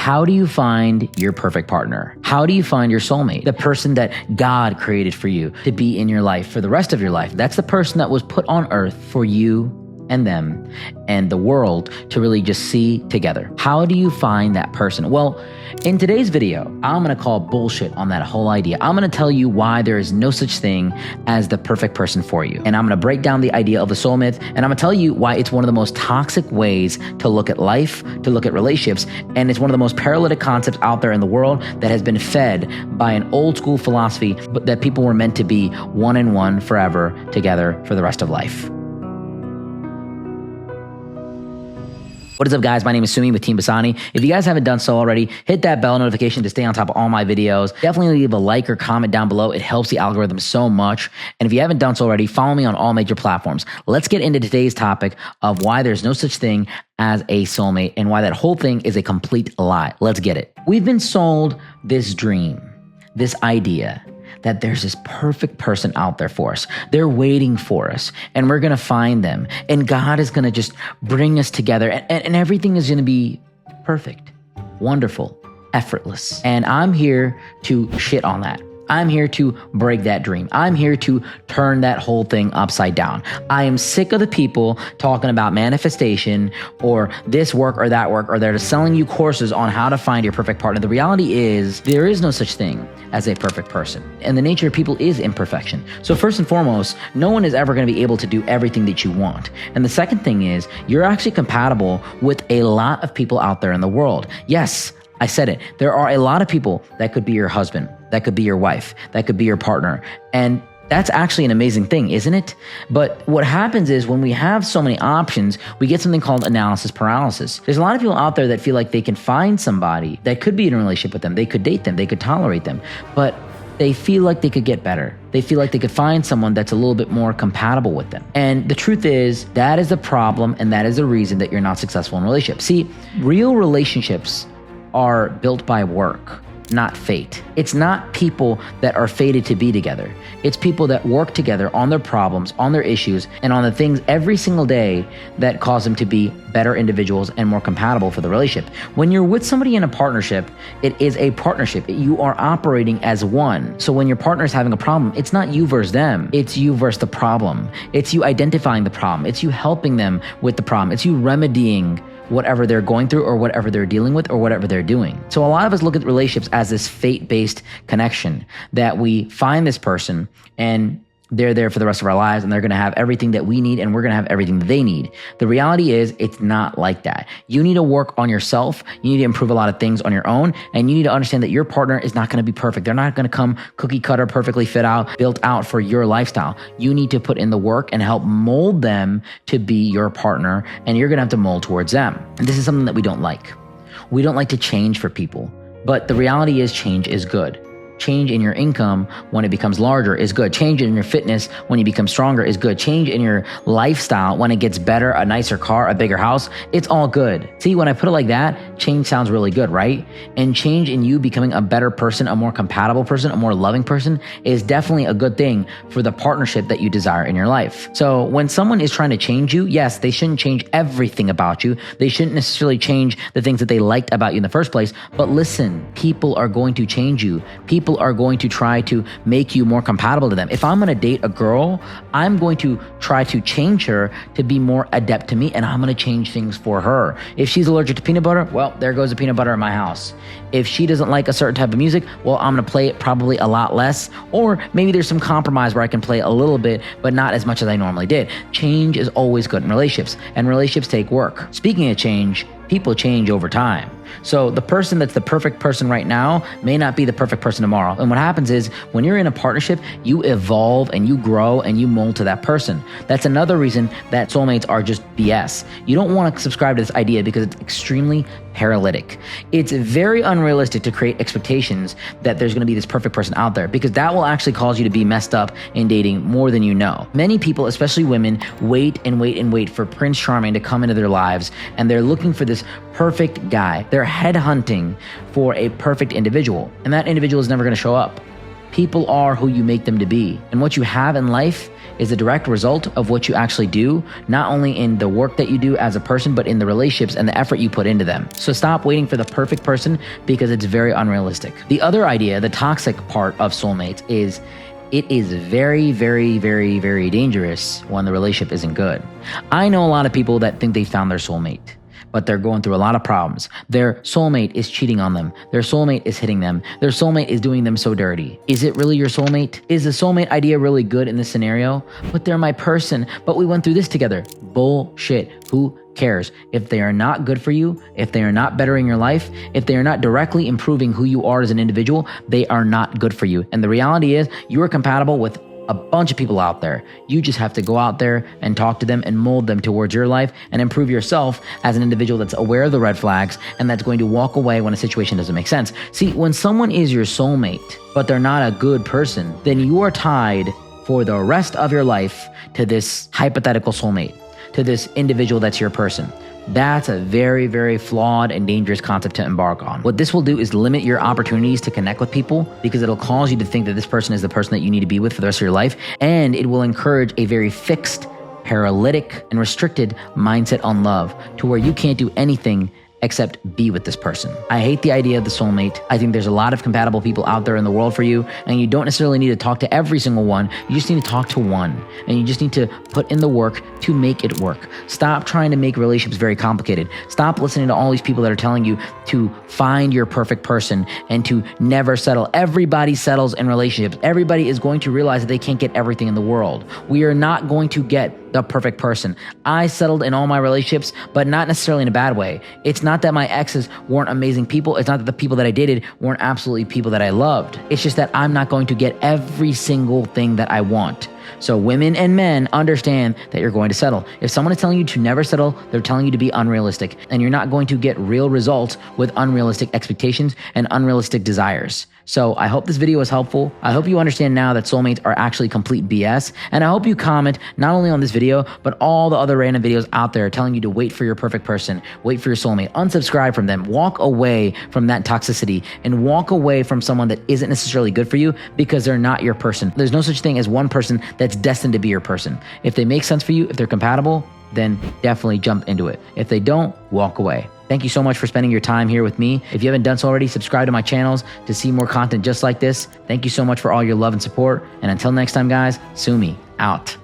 How do you find your perfect partner? How do you find your soulmate? The person that God created for you to be in your life for the rest of your life. That's the person that was put on earth for you and them and the world to really just see together. How do you find that person? Well, in today's video, I'm going to call bullshit on that whole idea. I'm going to tell you why there is no such thing as the perfect person for you. And I'm going to break down the idea of the soulmate, and I'm going to tell you why it's one of the most toxic ways to look at life, to look at relationships, and it's one of the most paralytic concepts out there in the world that has been fed by an old school philosophy, but that people were meant to be one and one forever together for the rest of life. What is up, guys? My name is Sumi with Team Basani. If you guys haven't done so already, hit that bell notification to stay on top of all my videos. Definitely leave a like or comment down below. It helps the algorithm so much. And if you haven't done so already, follow me on all major platforms. Let's get into today's topic of why there's no such thing as a soulmate and why that whole thing is a complete lie. Let's get it. We've been sold this dream, this idea that there's this perfect person out there for us. They're waiting for us, and we're going to find them. And God is going to just bring us together, and everything is going to be perfect, wonderful, effortless. And I'm here to shit on that. I'm here to break that dream. I'm here to turn that whole thing upside down. I am sick of the people talking about manifestation or this work or that work, or they're just selling you courses on how to find your perfect partner. The reality is there is no such thing as a perfect person. And the nature of people is imperfection. So first and foremost, no one is ever going to be able to do everything that you want. And the second thing is you're actually compatible with a lot of people out there in the world. Yes, I said it. There are a lot of people that could be your husband, that could be your wife, that could be your partner. And that's actually an amazing thing, isn't it? But what happens is when we have so many options, we get something called analysis paralysis. There's a lot of people out there that feel like they can find somebody that could be in a relationship with them. They could date them. They could tolerate them. But they feel like they could get better. They feel like they could find someone that's a little bit more compatible with them. And the truth is, that is the problem, and that is the reason that you're not successful in relationships. See, real relationships are built by work, not fate. It's not people that are fated to be together. It's people that work together on their problems, on their issues, and on the things every single day that cause them to be better individuals and more compatible for the relationship. When you're with somebody in a partnership, it is a partnership. You are operating as one. So when your partner is having a problem, it's not you versus them. It's you versus the problem. It's you identifying the problem. It's you helping them with the problem. It's you remedying whatever they're going through or whatever they're dealing with or whatever they're doing. So a lot of us look at relationships as this fate-based connection that we find this person and they're there for the rest of our lives and they're going to have everything that we need and we're going to have everything that they need. The reality is it's not like that. You need to work on yourself. You need to improve a lot of things on your own, and you need to understand that your partner is not going to be perfect. They're not going to come cookie cutter, perfectly fit out, built out for your lifestyle. You need to put in the work and help mold them to be your partner, and you're going to have to mold towards them. And this is something that we don't like. We don't like to change for people, but the reality is change is good. Change in your income when it becomes larger is good. Change in your fitness when you become stronger is good. Change in your lifestyle when it gets better, a nicer car, a bigger house, it's all good. See, when I put it like that, change sounds really good, right? And change in you becoming a better person, a more compatible person, a more loving person is definitely a good thing for the partnership that you desire in your life. So when someone is trying to change you, yes, they shouldn't change everything about you. They shouldn't necessarily change the things that they liked about you in the first place. But listen, people are going to change you. People are going to try to make you more compatible to them. If I'm going to date a girl, I'm going to try to change her to be more adept to me, and I'm going to change things for her. If she's allergic to peanut butter, well, there goes the peanut butter in my house. If she doesn't like a certain type of music, well, I'm going to play it probably a lot less, or maybe there's some compromise where I can play a little bit, but not as much as I normally did. Change is always good in relationships, and relationships take work. Speaking of change, people change over time. So the person that's the perfect person right now may not be the perfect person tomorrow. And what happens is when you're in a partnership, you evolve and you grow and you mold to that person. That's another reason that soulmates are just BS. You don't want to subscribe to this idea because it's extremely paralytic. It's very unrealistic to create expectations that there's going to be this perfect person out there, because that will actually cause you to be messed up in dating more than you know. Many people, especially women, wait and wait and wait for Prince Charming to come into their lives, and they're looking for this perfect guy. They're headhunting for a perfect individual, and that individual is never going to show up. People are who you make them to be. And what you have in life is a direct result of what you actually do, not only in the work that you do as a person, but in the relationships and the effort you put into them. So stop waiting for the perfect person because it's very unrealistic. The other idea, the toxic part of soulmates, is it is very, very, very, very dangerous when the relationship isn't good. I know a lot of people that think they found their soulmate, but they're going through a lot of problems. Their soulmate is cheating on them. Their soulmate is hitting them. Their soulmate is doing them so dirty. Is it really your soulmate? Is the soulmate idea really good in this scenario? But they're my person, but we went through this together. Bullshit. Who cares? If they are not good for you, if they are not bettering your life, if they are not directly improving who you are as an individual, they are not good for you. And the reality is you are compatible with a bunch of people out there. You just have to go out there and talk to them and mold them towards your life and improve yourself as an individual that's aware of the red flags and that's going to walk away when a situation doesn't make sense. See, when someone is your soulmate, but they're not a good person, then you are tied for the rest of your life to this hypothetical soulmate, to this individual that's your person. That's a very, very flawed and dangerous concept to embark on. What this will do is limit your opportunities to connect with people because it'll cause you to think that this person is the person that you need to be with for the rest of your life. And it will encourage a very fixed, paralytic, and restricted mindset on love to where you can't do anything except be with this person. I hate the idea of the soulmate. I think there's a lot of compatible people out there in the world for you, and you don't necessarily need to talk to every single one. You just need to talk to one, and you just need to put in the work to make it work. Stop trying to make relationships very complicated. Stop listening to all these people that are telling you to find your perfect person and to never settle. Everybody settles in relationships. Everybody is going to realize that they can't get everything in the world. We are not going to get the perfect person. I settled in all my relationships, but not necessarily in a bad way. It's not that my exes weren't amazing people. It's not that the people that I dated weren't absolutely people that I loved. It's just that I'm not going to get every single thing that I want. So women and men understand that you're going to settle. If someone is telling you to never settle, they're telling you to be unrealistic, and you're not going to get real results with unrealistic expectations and unrealistic desires. So I hope this video was helpful. I hope you understand now that soulmates are actually complete BS. And I hope you comment not only on this video, but all the other random videos out there telling you to wait for your perfect person, wait for your soulmate, unsubscribe from them, walk away from that toxicity, and walk away from someone that isn't necessarily good for you because they're not your person. There's no such thing as one person that's destined to be your person. If they make sense for you, if they're compatible, then definitely jump into it. If they don't, walk away. Thank you so much for spending your time here with me. If you haven't done so already, subscribe to my channels to see more content just like this. Thank you so much for all your love and support. And until next time, guys, Sumi out.